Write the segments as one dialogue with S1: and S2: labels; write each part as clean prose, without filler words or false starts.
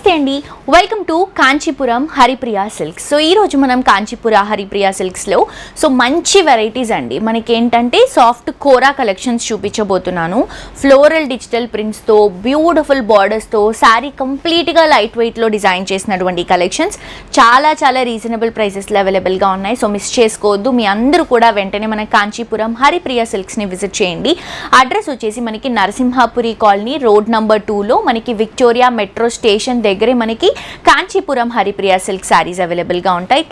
S1: నమస్తే అండి, welcome to Kanchipuram Haripriya silks. So ఈరోజు మనం కాంచీపుర హరిప్రియ సిల్క్స్లో మంచి వెరైటీస్ అండి. మనకి ఏంటంటే సాఫ్ట్ కోరా కలెక్షన్స్ చూపించబోతున్నాను. ఫ్లోరల్ డిజిటల్ ప్రింట్స్తో బ్యూటిఫుల్ బార్డర్స్తో శారీ కంప్లీట్గా లైట్ వెయిట్లో డిజైన్ చేసినటువంటి కలెక్షన్స్ చాలా చాలా రీజనబుల్ ప్రైసెస్లో అవైలబుల్గా ఉన్నాయి. సో మిస్ చేసుకోవద్దు. మీ అందరూ కూడా వెంటనే మన కాంచీపురం హరిప్రియ సిల్క్స్ని విజిట్ చేయండి. అడ్రస్ వచ్చేసి మనకి నరసింహాపురి కాలనీ రోడ్ నెంబర్ 2లో మనకి విక్టోరియా మెట్రో స్టేషన్ దగ్గరే మనకి కాంచీపురం హరిప్రియ సిల్క్ శారీస్ అవైలబుల్గా ఉంటాయి.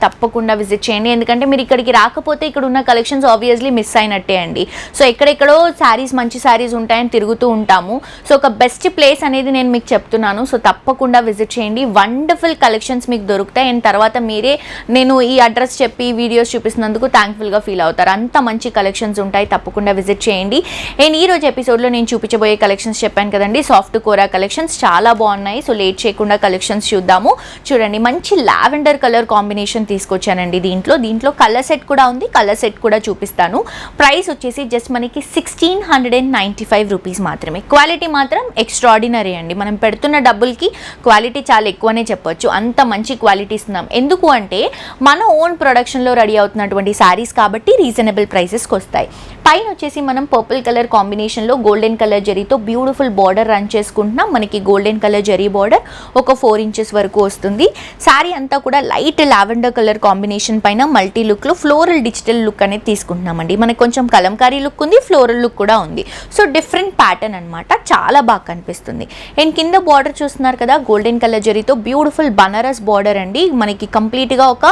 S1: తప్పకుండా విజిట్ చేయండి. ఎందుకంటే మీరు ఇక్కడికి రాకపోతే ఇక్కడ ఉన్న కలెక్షన్స్ ఆబ్వియస్లీ మిస్ అయినట్టే అండి. సో ఎక్కడెక్కడో శారీస్ మంచి శారీస్ ఉంటాయని తిరుగుతూ ఉంటాము. సో ఒక బెస్ట్ ప్లేస్ అనేది నేను మీకు చెప్తున్నాను. సో తప్పకుండా విజిట్ చేయండి. వండర్ఫుల్ కలెక్షన్స్ మీకు దొరుకుతాయి. అండ్ తర్వాత మీరే నేను ఈ అడ్రస్ చెప్పి వీడియోస్ చూపిస్తున్నందుకు థ్యాంక్ఫుల్గా ఫీల్ అవుతారు. అంత మంచి కలెక్షన్స్ ఉంటాయి. తప్పకుండా విజిట్ చేయండి. అండ్ ఈ రోజు ఎపిసోడ్లో నేను చూపించబోయే కలెక్షన్స్ చెప్పాను కదండి, సాఫ్ట్ కోరా కలెక్షన్స్ చాలా బాగున్నాయి. సో లేట్ చేయకుండా కలెక్షన్స్ చూద్దాము. చూడండి, మంచి లావెండర్ కలర్ కాంబినేషన్ తీసుకొచ్చానండి. దీంట్లో కలర్ సెట్ కూడా ఉంది. కలర్ సెట్ కూడా చూపిస్తాను. ప్రైస్ వచ్చేసి జస్ట్ మనకి 1695 రూపీస్ మాత్రమే. క్వాలిటీ మాత్రం ఎక్స్ట్రాడినరీ అండి. మనం పెడుతున్న డబ్బులకి క్వాలిటీ చాలా ఎక్కువనే చెప్పొచ్చు. అంత మంచి క్వాలిటీ ఇస్తున్నాం. ఎందుకు అంటే మన ఓన్ ప్రొడక్షన్లో రెడీ అవుతున్నటువంటి శారీస్ కాబట్టి రీజనబుల్ ప్రైసెస్కి వస్తాయి. పైన వచ్చేసి మనం పర్పుల్ కలర్ కాంబినేషన్లో గోల్డెన్ కలర్ జరీతో బ్యూటిఫుల్ బార్డర్ రన్ చేసుకుంటున్నాం. మనకి గోల్డెన్ కలర్ జరీ బార్డర్ ఒక 4 ఇంచెస్ వరకు వస్తుంది. శారీ అంతా కూడా లైట్ లావెండర్ కలర్ కాంబినేషన్ పైన మల్టీ లుక్లో ఫ్లోరల్ డిజిటల్ లుక్ అనేది తీసుకుంటున్నామండి. మనకి కొంచెం కలంకారీ లుక్ ఉంది, ఫ్లోరల్ లుక్ కూడా ఉంది. సో డిఫరెంట్ ప్యాటర్న్ అనమాట, చాలా బాగా కనిపిస్తుంది. అండ్ కింద బార్డర్ చూస్తున్నారు కదా, గోల్డెన్ కలర్ జరీతో బ్యూటిఫుల్ బనారస్ బార్డర్ అండి. మనకి కంప్లీట్గా ఒక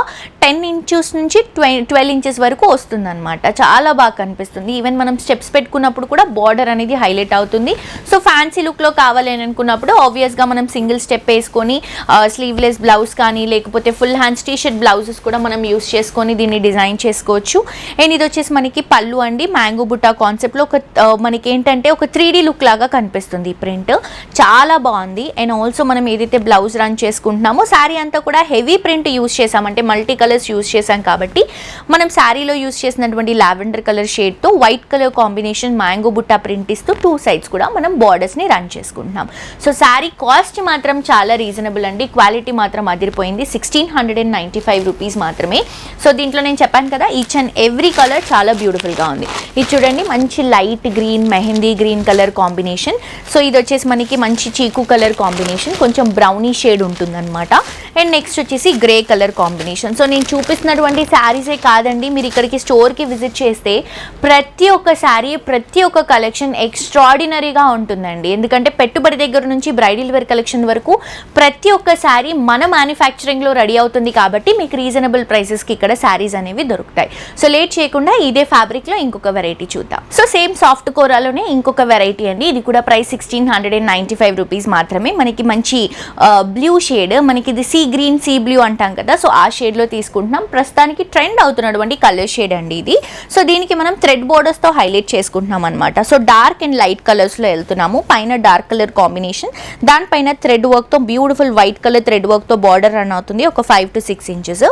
S1: 10 ఇంచెస్ నుంచి 12 ఇంచెస్ వరకు వస్తుంది అనమాట. చాలా బాగా కనిపిస్తుంది. ఈవెన్ మనం స్టెప్స్ పెట్టుకున్నప్పుడు కూడా బార్డర్ అనేది హైలైట్ అవుతుంది. సో ఫ్యాన్సీ లుక్లో కావాలి అని అనుకున్నప్పుడు ఆబ్వియస్గా మనం సింగిల్ స్టెప్ వేసుకొని స్లీవ్లెస్ బ్లౌజ్ కానీ లేకపోతే ఫుల్ హ్యాండ్స్ టీషర్ట్ బ్లౌజెస్ కూడా మనం యూస్ చేసుకొని దీన్ని డిజైన్ చేసుకోవచ్చు. అండ్ ఇది వచ్చేసి మనకి పళ్ళు అండి. మ్యాంగో బుట్టా కాన్సెప్ట్లో మనకి ఏంటంటే ఒక 3D లుక్ లాగా కనిపిస్తుంది. ఈ ప్రింట్ చాలా బాగుంది. అండ్ ఆల్సో మనం ఏదైతే బ్లౌజ్ రన్ చేసుకుంటున్నామో శారీ అంతా కూడా హెవీ ప్రింట్ యూస్ చేసామంటే మల్టీ కలర్స్ యూస్ చేసాం కాబట్టి మనం శారీలో యూస్ చేసినటువంటి లావెండర్ కలర్ షేడ్తో white colour combination mango butta print ఇస్తూ 2 సైడ్స్ కూడా మనం బార్డర్స్ని రన్ చేసుకుంటున్నాం. సో శారీ కాస్ట్ మాత్రం చాలా రీజనబుల్ అండి. క్వాలిటీ మాత్రం అదిరిపోయింది. 1695 రూపీస్ మాత్రమే. సో దీంట్లో నేను చెప్పాను కదా, ఈచ్ అండ్ ఎవ్రీ కలర్ చాలా బ్యూటిఫుల్గా ఉంది. ఇది చూడండి, మంచి light green, mehndi green colour combination. So ఇది వచ్చేసి మనకి మంచి చీకు కలర్ కాంబినేషన్, కొంచెం బ్రౌనీ షేడ్ ఉంటుందన్నమాట. అండ్ నెక్స్ట్ వచ్చేసి గ్రే కలర్ కాంబినేషన్. సో నేను చూపిస్తున్నటువంటి శారీసే కాదండి, మీరు ఇక్కడికి స్టోర్కి విజిట్ చేస్తే ప్రతి ఒక్క శారీ, ప్రతి ఒక్క కలెక్షన్ ఎక్స్ట్రాడినరీగా ఉంటుందండి. ఎందుకంటే పెట్టుబడి దగ్గర నుంచి బ్రైడల్ వేర్ కలెక్షన్ వరకు ప్రతి ఒక్క శారీ మన మ్యానుఫ్యాక్చరింగ్లో రెడీ అవుతుంది కాబట్టి మీకు రీజనబుల్ ప్రైసెస్కి ఇక్కడ శారీస్ అనేవి దొరుకుతాయి. సో లేట్ చేయకుండా ఇదే ఫ్యాబ్రిక్లో ఇంకొక వెరైటీ చూద్దాం. సో సేమ్ సాఫ్ట్ కోరాలోనే ఇంకొక వెరైటీ అండి. ఇది కూడా ప్రైస్ 1695 రూపీస్ మాత్రమే. మనకి మంచి బ్లూ షేడ్, మనకి ఇది సీ గ్రీన్, సీ బ్లూ అంటాం కదా, సో ఆ షేడ్లో తీసుకుంటున్నాం. ప్రస్తుతానికి ట్రెండ్ అవుతున్నటువంటి కలర్ షేడ్ అండి ఇది. సో దీనికి మనం థ్రెడ్ బోర్డర్స్తో హైలైట్ చేసుకుంటున్నాం అనమాట. సో డార్క్ అండ్ లైట్ కలర్స్లో వెళ్తున్నాము. పైన డార్క్ కలర్ కాంబినేషన్, దానిపైన థ్రెడ్ వర్క్తో బ్యూటిఫుల్ వైట్ కలర్ థ్రెడ్ వర్క్తో బార్డర్ రన్ అవుతుంది ఒక 5 to 6 inches.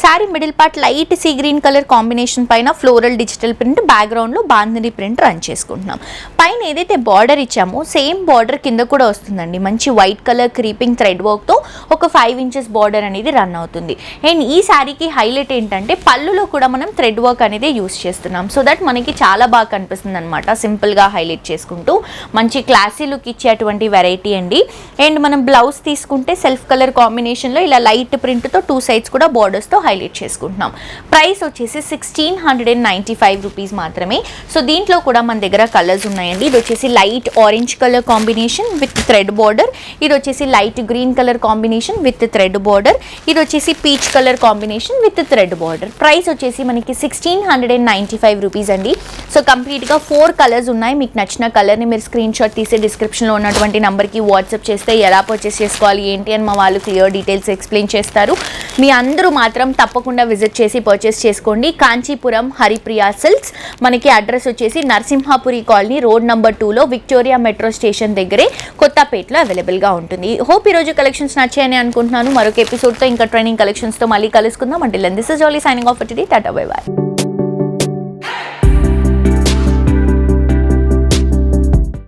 S1: Sari middle part light sea green colour combination పైన ఫ్లోరల్ డిజిటల్ ప్రింట్, బ్యాక్గ్రౌండ్లో బాందిని ప్రింట్ రన్ చేసుకుంటున్నాం. పైన ఏదైతే బార్డర్ ఇచ్చామో సేమ్ బార్డర్ కింద కూడా వస్తుందండి. మంచి వైట్ కలర్ క్రీపింగ్ థ్రెడ్ వర్క్తో ఒక 5 ఇంచెస్ బార్డర్ అనేది రన్ అవుతుంది. అండ్ ఈ శారీకి హైలైట్ ఏంటంటే పళ్ళులో కూడా మనం థ్రెడ్ వర్క్ అనేది యూస్ చేస్తున్నాం. సో దట్ మనకి చాలా బాగా కనిపిస్తుంది అనమాట. సింపుల్గా హైలైట్ చేసుకుంటూ మంచి క్లాసీ లుక్ ఇచ్చేటువంటి వెరైటీ అండి. అండ్ మనం బ్లౌజ్ తీసుకుంటే సెల్ఫ్ కలర్ కాంబినేషన్లో ఇలా లైట్ ప్రింట్తో 2 సైడ్స్ కూడా బార్డర్స్తో హైలైట్ చేసుకుంటున్నాం. ప్రైస్ వచ్చేసి 1695 రూపీస్ మాత్రమే. సో దీంట్లో కూడా మన దగ్గర కలర్స్ ఉన్నాయండి. ఇది వచ్చేసి light orange colour combination with thread border. ఇది వచ్చేసి light green colour combination with thread border. ఇది వచ్చేసి peach colour combination with thread border. Price వచ్చేసి మనకి 1695 రూపీస్ అండి. సో కంప్లీట్గా 4 కలర్స్ ఉన్నాయి. మీకు నచ్చిన కలర్ని మీరు స్క్రీన్ షాట్ తీసి డిస్క్రిప్షన్లో ఉన్నటువంటి నెంబర్కి వాట్సాప్ చేస్తే ఎలా పర్చేస్ చేసుకోవాలి ఏంటి అని మా వాళ్ళు క్లియర్ డీటెయిల్స్ ఎక్స్ప్లెయిన్ చేస్తారు. మీ అందరూ మాత్రం తప్పకుండా విజిట్ చేసి పర్చేస్ చేసుకోండి. కాంచీపురం హరిప్రియ సిల్క్స్. మనకి అడ్రస్ వచ్చేసి నరసింహాపురి కాలనీ రోడ్ నెంబర్ 2లో విక్టోరియా మెట్రో స్టేషన్ దగ్గరే కొత్తపేటలో అవైలబుల్గా ఉంటుంది. హోప్ ఈరోజు కలెక్షన్స్ నచ్చాయని అనుకుంటున్నాను. మరొక ఎపిసోడ్తో ఇంకా ట్రైనింగ్ కలెక్షన్స్తో మళ్ళీ కలుసుకుందాం. అంటే this is jolly signing off today. Tata bye by.